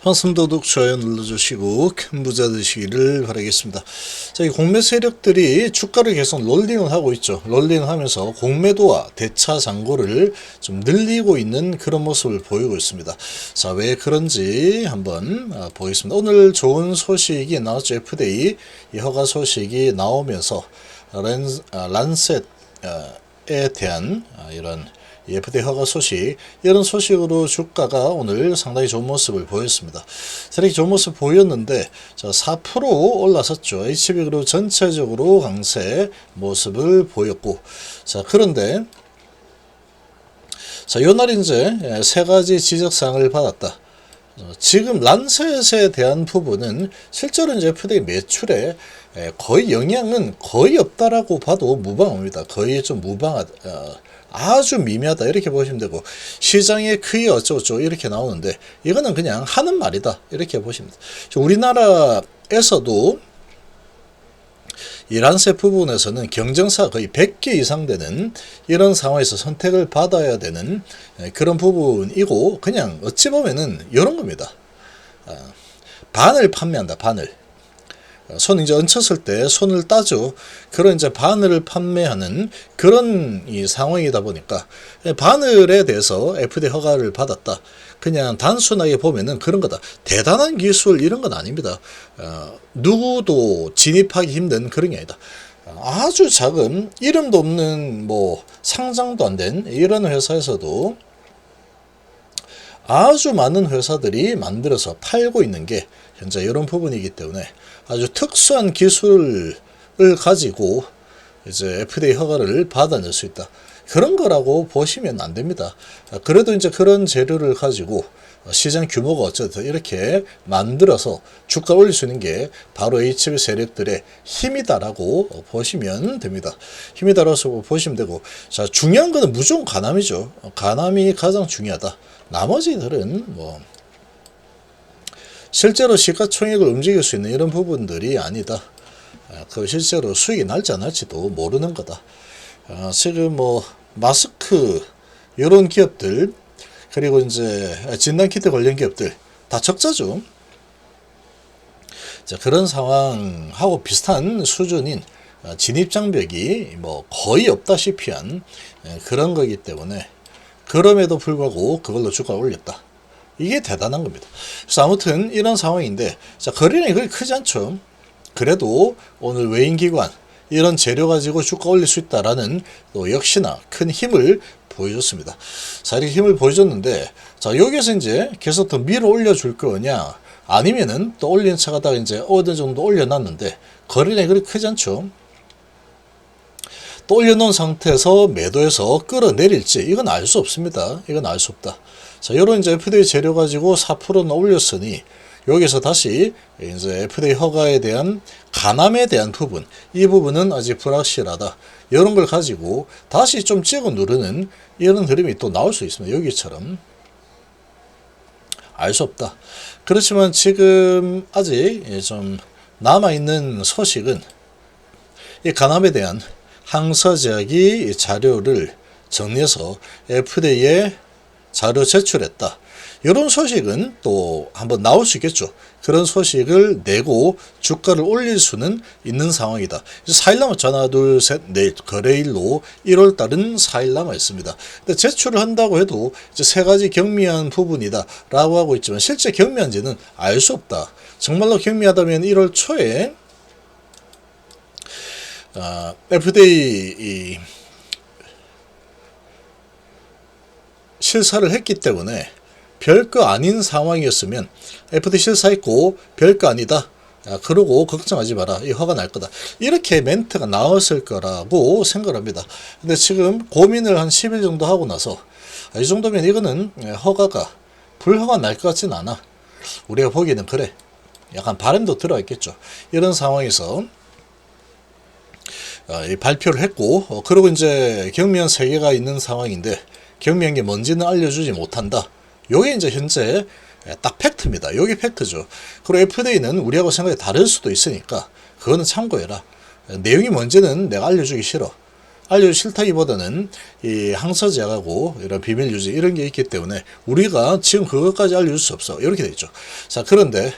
반갑습니다. 구독, 좋아요 눌러주시고 큰 부자 되시기를 바라겠습니다. 자, 이 공매 세력들이 주가를 계속 롤링을 하고 있죠. 롤링을 하면서 공매도와 대차 잔고를 좀 늘리고 있는 그런 모습을 보이고 있습니다. 자, 왜 그런지 한번 보겠습니다. 오늘 좋은 소식이 나왔죠. FDA 이 허가 소식이 나오면서 란셋에 대한 이런 FDA 허가 소식, 이런 소식으로 주가가 오늘 상당히 좋은 모습을 보였습니다. 이렇게 좋은 모습 보였는데 4% 올라섰죠. HB그룹 전체적으로 강세 모습을 보였고, 자, 그런데 요날 이제 세 가지 지적사항을 받았다. 지금 란셋에 대한 부분은 실제로 이제 FDA 매출에 거의 영향은 거의 없다라고 봐도 무방합니다. 거의 좀 무방하다. 아주 미미하다 이렇게 보시면 되고, 시장의 크기 어쩌고저쩌고 이렇게 나오는데 이거는 그냥 하는 말이다 이렇게 보시면 됩니다. 우리나라에서도 이 란셋 부분에서는 경쟁사 거의 100개 이상 되는 이런 상황에서 선택을 받아야 되는 그런 부분이고, 그냥 어찌 보면은 이런 겁니다. 반을 판매한다. 반을. 손 이제 얹혔을 때 손을 따죠. 그런 이제 바늘을 판매하는 그런 이 상황이다 보니까 바늘에 대해서 FDA 허가를 받았다. 그냥 단순하게 보면은 그런 거다. 대단한 기술 이런 건 아닙니다. 누구도 진입하기 힘든 그런 게 아니다. 아주 작은 이름도 없는 뭐 상장도 안 된 이런 회사에서도 아주 많은 회사들이 만들어서 팔고 있는 게 현재 이런 부분이기 때문에 아주 특수한 기술을 가지고 이제 FDA 허가를 받아낼 수 있다. 그런 거라고 보시면 안 됩니다. 그래도 이제 그런 재료를 가지고 시장 규모가 어쨌든 이렇게 만들어서 주가 올릴 수 있는 게 바로 HB 세력들의 힘이다라고 보시면 됩니다. 힘이다라고 보시면 되고, 자, 중요한 거는 무조건 가남이죠. 가남이 가장 중요하다. 나머지들은 뭐 실제로 시가총액을 움직일 수 있는 이런 부분들이 아니다. 그 실제로 수익이 날지 안 날지도 모르는 거다. 지금 뭐 마스크 이런 기업들, 그리고 이제 진단키트 관련 기업들 다 적자죠. 자, 그런 상황하고 비슷한 수준인 진입장벽이 뭐 거의 없다시피 한 그런 거기 때문에, 그럼에도 불구하고 그걸로 주가를 올렸다. 이게 대단한 겁니다. 그래서 아무튼 이런 상황인데, 자, 거래량이 그렇게 크지 않죠. 그래도 오늘 외인기관 이런 재료 가지고 주가 올릴 수 있다라는 또 역시나 큰 힘을 보여줬습니다. 자, 이렇게 힘을 보여줬는데, 자, 여기서 이제 계속 더 밀어 올려줄 거냐, 아니면은 또 올리는 차가다가 이제 어느 정도 올려놨는데 거래량이 그렇게 크지 않죠. 또 올려놓은 상태에서 매도해서 끌어내릴지 이건 알 수 없습니다. 이건 알 수 없다. 자, 요런 이제 FDA 재료 가지고 4%나 올렸으니 여기서 다시 이제 FDA 허가에 대한 가남에 대한 부분, 이 부분은 아직 불확실하다. 이런 걸 가지고 다시 좀 찍어 누르는 이런 흐름이 또 나올 수 있습니다. 여기처럼. 알 수 없다. 그렇지만 지금 아직 좀 남아있는 소식은 이 가남에 대한 항서제약이 자료를 정리해서 FDA에 자료 제출했다. 이런 소식은 또 한번 나올 수 있겠죠. 그런 소식을 내고 주가를 올릴 수는 있는 상황이다. 4일 남았죠. 하나, 둘, 셋, 넷. 거래일로 1월달은 4일 남아 있습니다. 근데 제출을 한다고 해도 이제 세 가지 경미한 부분이다 라고 하고 있지만, 실제 경미한지는 알 수 없다. 정말로 경미하다면 1월 초에 FDA 실사를 했기 때문에 별거 아닌 상황이었으면 FDA 실사했고 별거 아니다. 그러고 걱정하지 마라. 이 허가 날 거다. 이렇게 멘트가 나왔을 거라고 생각합니다. 근데 지금 고민을 한 10일 정도 하고 나서 이 정도면 이거는 허가가 불허가 날 것 같진 않아. 우리가 보기에는 그래. 약간 바람도 들어 있겠죠. 이런 상황에서 발표를 했고, 그리고 이제 경미한 3개가 있는 상황인데 경미한 게 뭔지는 알려주지 못한다. 요게 이제 현재 딱 팩트입니다. 요게 팩트죠. 그리고 FDA는 우리하고 생각이 다를 수도 있으니까 그거는 참고해라. 내용이 뭔지는 내가 알려주기 싫어. 알려주기 싫다기보다는 이 항서제하고 이런 비밀 유지 이런 게 있기 때문에 우리가 지금 그것까지 알려줄 수 없어. 이렇게 돼 있죠. 자, 그런데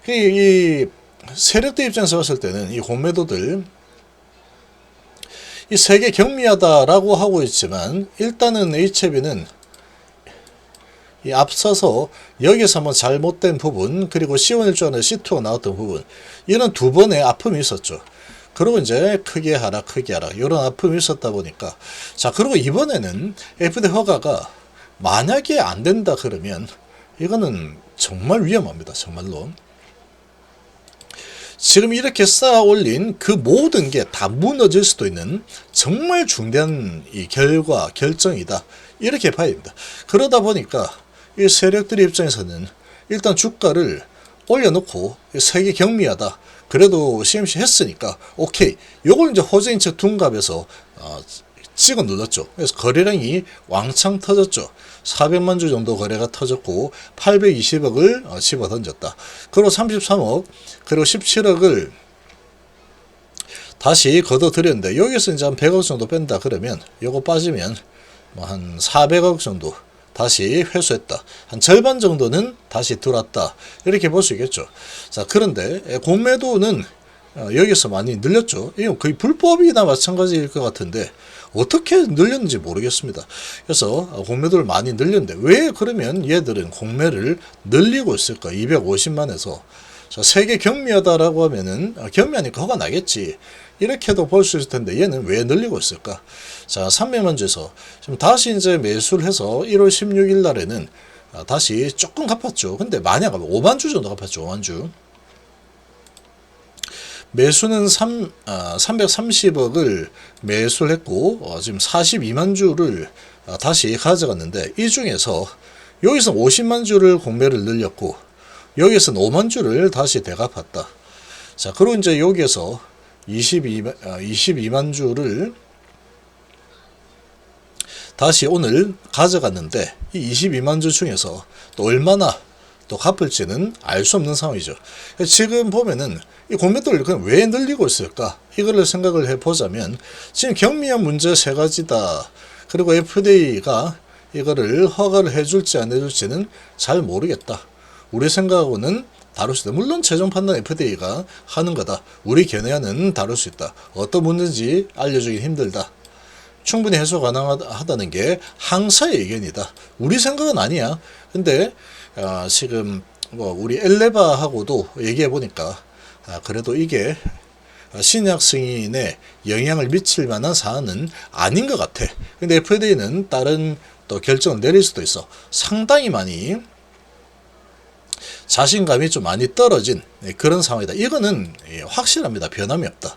이 세력들 입장에서 봤을 때는 이 공매도들 이 세계 경미하다라고 하고 있지만 일단은 HLB는 이 앞서서 여기서 한번 잘못된 부분 그리고 C1일전에 C2가 나왔던 부분 이런 두 번의 아픔이 있었죠. 그리고 이제 크게 하락 이런 아픔이 있었다 보니까 자, 그리고 이번에는 FDA 허가가 만약에 안 된다 그러면 이거는 정말 위험합니다. 정말로 지금 이렇게 쌓아 올린 그 모든 게 다 무너질 수도 있는 정말 중대한 이 결정이다. 이렇게 봐야 됩니다. 그러다 보니까 이 세력들의 입장에서는 일단 주가를 올려놓고 세계 경미하다. 그래도 CMC 했으니까 오케이. 요걸 이제 호재인척 둔갑에서 찍어 눌렀죠. 그래서 거래량이 왕창 터졌죠. 400만 주 정도 거래가 터졌고 820억을 집어 던졌다. 그리고 33억 그리고 17억을 다시 걷어들였는데 여기서 이제 한 100억 정도 뺀다 그러면 요거 빠지면 뭐 한 400억 정도 다시 회수했다. 한 절반 정도는 다시 들어왔다. 이렇게 볼 수 있겠죠. 자, 그런데 공매도는 여기서 많이 늘렸죠. 이건 거의 불법이나 마찬가지일 것 같은데 어떻게 늘렸는지 모르겠습니다. 그래서 공매도를 많이 늘렸는데 왜 그러면 얘들은 공매를 늘리고 있을까? 250만에서 자, 세계 경미하다라고 하면은 경미하니까 허가 나겠지. 이렇게도 볼 수 있을 텐데 얘는 왜 늘리고 있을까? 자, 300만 주에서 지금 다시 이제 매수를 해서 1월 16일 날에는 다시 조금 갚았죠. 근데 많이 안 갚았죠. 5만 주 정도 갚았죠. 5만 주. 매수는 330억을 매수를 했고 지금 42만 주를 다시 가져갔는데 이 중에서 여기서 50만 주를 공매를 늘렸고 여기서는 5만 주를 다시 대갚았다. 자, 그리고 이제 여기에서 22만 주를 다시 오늘 가져갔는데 이 22만 주 중에서 또 얼마나 또 갚을지는 알 수 없는 상황이죠. 지금 보면은 이 공매도를 그냥 왜 늘리고 있을까? 이거를 생각을 해보자면 지금 경미한 문제 세 가지다. 그리고 FDA가 이거를 허가를 해줄지 안 해줄지는 잘 모르겠다. 우리 생각하고는 다룰 수 있다. 물론 최종 판단 FDA가 하는 거다. 우리 견해와는 다룰 수 있다. 어떤 문제인지 알려주기 힘들다. 충분히 해소 가능하다는 게 항사의 의견이다. 우리 생각은 아니야. 근데 지금 뭐 우리 엘레바하고도 얘기해 보니까 그래도 이게 신약 승인에 영향을 미칠 만한 사안은 아닌 것 같아. 근데 FDA는 다른 또 결정을 내릴 수도 있어. 상당히 많이 자신감이 좀 많이 떨어진 그런 상황이다. 이거는 확실합니다. 변함이 없다.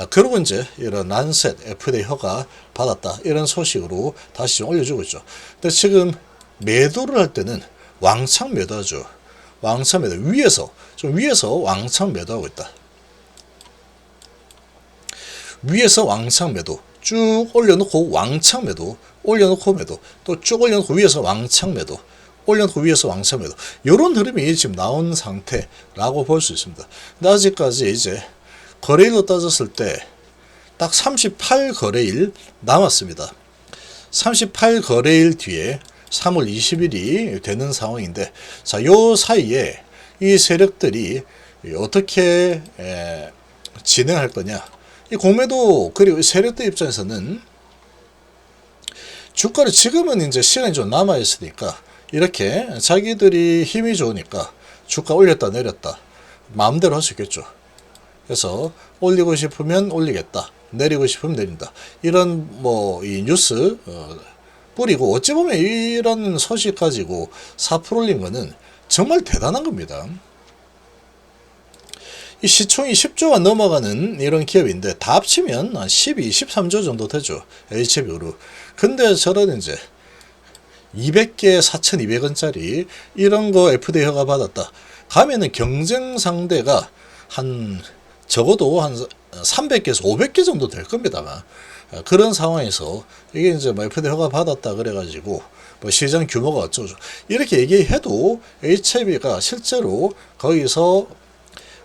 그리고 이제 이런 란셋 FDA 허가 받았다. 이런 소식으로 다시 좀 올려주고 있죠. 근데 지금 매도를 할 때는 왕창 매도하죠. 왕창 매도. 위에서 왕창 매도하고 있다. 위에서 왕창 매도. 쭉 올려놓고 왕창 매도. 올려놓고 매도. 또 쭉 올려놓고 위에서 왕창 매도. 올려놓고 위에서 왕창 매도. 요런 흐름이 지금 나온 상태라고 볼 수 있습니다. 근데 아직까지 이제 거래일로 따졌을 때 딱 38거래일 남았습니다. 38거래일 뒤에 3월 20일이 되는 상황인데 자, 요 사이에 이 세력들이 어떻게 진행할 거냐. 이 공매도 그리고 세력들 입장에서는 주가를 지금은 이제 시간이 좀 남아 있으니까 이렇게 자기들이 힘이 좋으니까 주가 올렸다 내렸다 마음대로 할 수 있겠죠. 그래서 올리고 싶으면 올리겠다, 내리고 싶으면 내린다. 이런 뭐 이 뉴스 뿌리고 어찌 보면 이런 소식 가지고 4% 올린 거는 정말 대단한 겁니다. 이 시총이 10조가 넘어가는 이런 기업인데 다 합치면 한 12, 13조 정도 되죠. HB로. 근데 저런 이제 200개 4,200원짜리 이런 거 FDA 허가 받았다. 가면은 경쟁 상대가 한 적어도 한 300개에서 500개 정도 될 겁니다. 그런 상황에서 이게 이제 뭐 FDA 허가 받았다 그래가지고 뭐 시장 규모가 어쩌고 이렇게 얘기해도 HIB가 실제로 거기서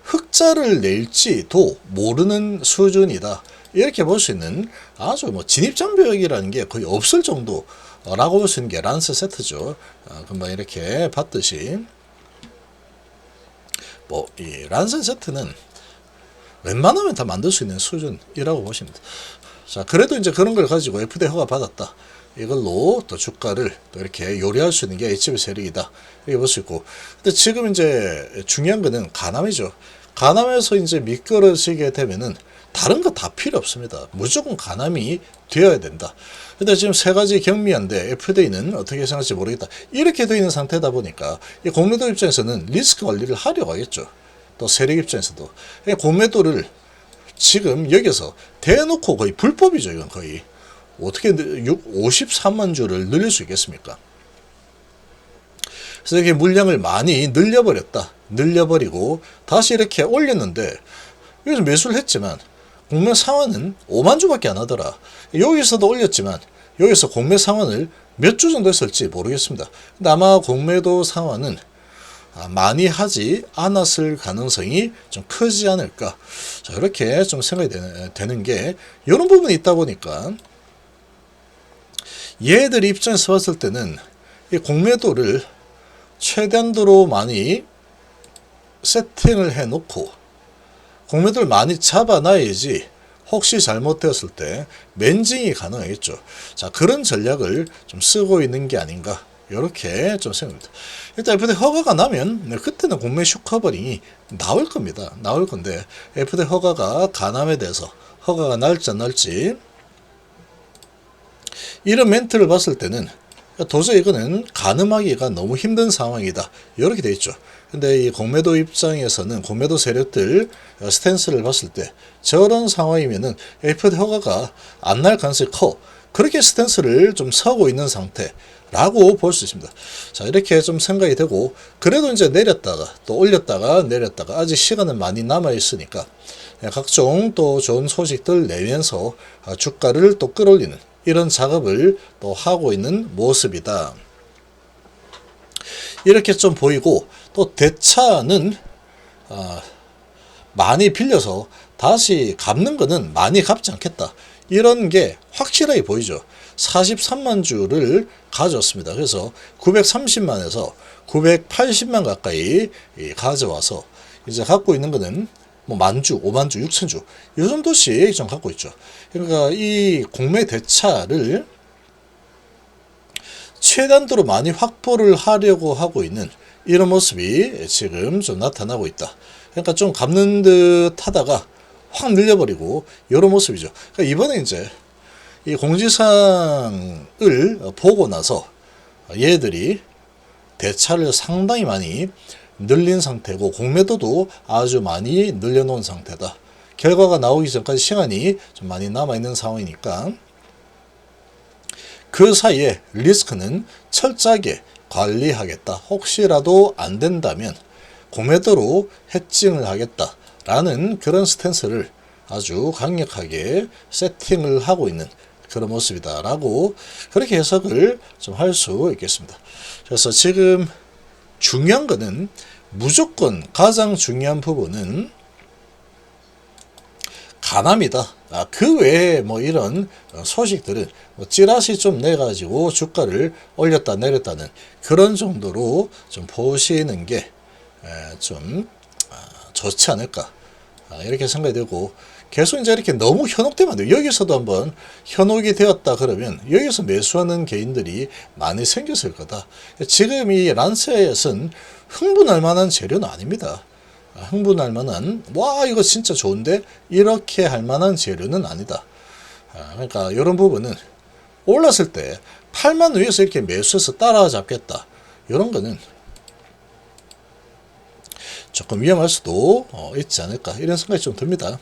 흑자를 낼지도 모르는 수준이다. 이렇게 볼 수 있는 아주 뭐 진입장벽이라는 게 거의 없을 정도라고 볼 수 있는 게 란스 세트죠. 금방 이렇게 봤듯이 뭐 이 란스 세트는 웬만하면 다 만들 수 있는 수준이라고 보시면 됩니다. 자, 그래도 이제 그런 걸 가지고 FDA 허가 받았다. 이걸로 또 주가를 또 이렇게 요리할 수 있는 게 HB 세력이다. 이렇게 볼 수 있고. 근데 지금 이제 중요한 거는 가남이죠. 가남에서 이제 미끄러지게 되면은 다른 거 다 필요 없습니다. 무조건 가남이 되어야 된다. 근데 지금 세 가지 경미한데 FDA는 어떻게 생각할지 모르겠다. 이렇게 되어 있는 상태다 보니까 이 공매도 입장에서는 리스크 관리를 하려고 하겠죠. 또 세력 입장에서도 공매도를 지금 여기서 대놓고 거의 불법이죠. 이건 거의 어떻게 53만 주를 늘릴 수 있겠습니까? 그래서 이렇게 물량을 많이 늘려버리고 다시 이렇게 올렸는데 여기서 매수를 했지만 공매 상환은 5만 주밖에 안 하더라. 여기서도 올렸지만 여기서 공매 상환을 몇 주 정도 했을지 모르겠습니다. 근데 아마 공매도 상환은 많이 하지 않았을 가능성이 좀 크지 않을까. 자, 이렇게 좀 생각이 되는 게 이런 부분이 있다 보니까 얘들 입장에서 봤을 때는 이 공매도를 최단도로 많이 세팅을 해 놓고 공매도를 많이 잡아놔야지 혹시 잘못되었을 때 맨징이 가능하겠죠. 자, 그런 전략을 좀 쓰고 있는 게 아닌가. 이렇게 좀 생각합니다. 일단 FDA 허가가 나면 그때는 공매 슈커버링이 나올 겁니다. 나올 건데 FDA 허가가 가남에 대해서 허가가 날지 안 날지 이런 멘트를 봤을 때는 도저히 이거는 가늠하기가 너무 힘든 상황이다. 이렇게 돼 있죠. 근데 이 공매도 입장에서는 공매도 세력들 스탠스를 봤을 때 저런 상황이면은 FDA 허가가 안 날 가능성이 커. 그렇게 스탠스를 좀 서고 있는 상태라고 볼 수 있습니다. 자, 이렇게 좀 생각이 되고 그래도 이제 내렸다가 또 올렸다가 내렸다가 아직 시간은 많이 남아 있으니까 각종 또 좋은 소식들 내면서 주가를 또 끌어올리는 이런 작업을 또 하고 있는 모습이다. 이렇게 좀 보이고 또 대차는 많이 빌려서 다시 갚는 거는 많이 갚지 않겠다. 이런 게 확실하게 보이죠. 43만 주를 가져왔습니다. 그래서 930만에서 980만 가까이 가져와서 이제 갖고 있는 거는 뭐 만주, 5만주, 6천주 이 정도씩 좀 갖고 있죠. 그러니까 이 공매 대차를 최단도로 많이 확보를 하려고 하고 있는 이런 모습이 지금 좀 나타나고 있다. 그러니까 좀 갚는 듯 하다가 확 늘려버리고 이런 모습이죠. 그러니까 이번에 이제 이 공지사항을 보고 나서 얘들이 대차를 상당히 많이 늘린 상태고 공매도도 아주 많이 늘려놓은 상태다. 결과가 나오기 전까지 시간이 좀 많이 남아있는 상황이니까 그 사이에 리스크는 철저하게 관리하겠다. 혹시라도 안 된다면 공매도로 해칭을 하겠다라는 그런 스탠스를 아주 강력하게 세팅을 하고 있는 그런 모습이다라고 그렇게 해석을 좀 할 수 있겠습니다. 그래서 지금 중요한 거는 무조건 가장 중요한 부분은 가남이다. 그 외에 뭐 이런 소식들은 뭐 찌라시 좀 내가지고 주가를 올렸다 내렸다는 그런 정도로 좀 보시는 게 좀 좋지 않을까. 이렇게 생각이 되고 계속 이제 이렇게 너무 현혹되면 안 돼요. 여기서도 한번 현혹이 되었다 그러면 여기서 매수하는 개인들이 많이 생겼을 거다. 지금 이 란셋은 흥분할 만한 재료는 아닙니다. 흥분할 만한 와 이거 진짜 좋은데 이렇게 할 만한 재료는 아니다. 그러니까 이런 부분은 올랐을 때 8만 위에서 이렇게 매수해서 따라잡겠다. 이런 거는 조금 위험할 수도 있지 않을까 이런 생각이 좀 듭니다.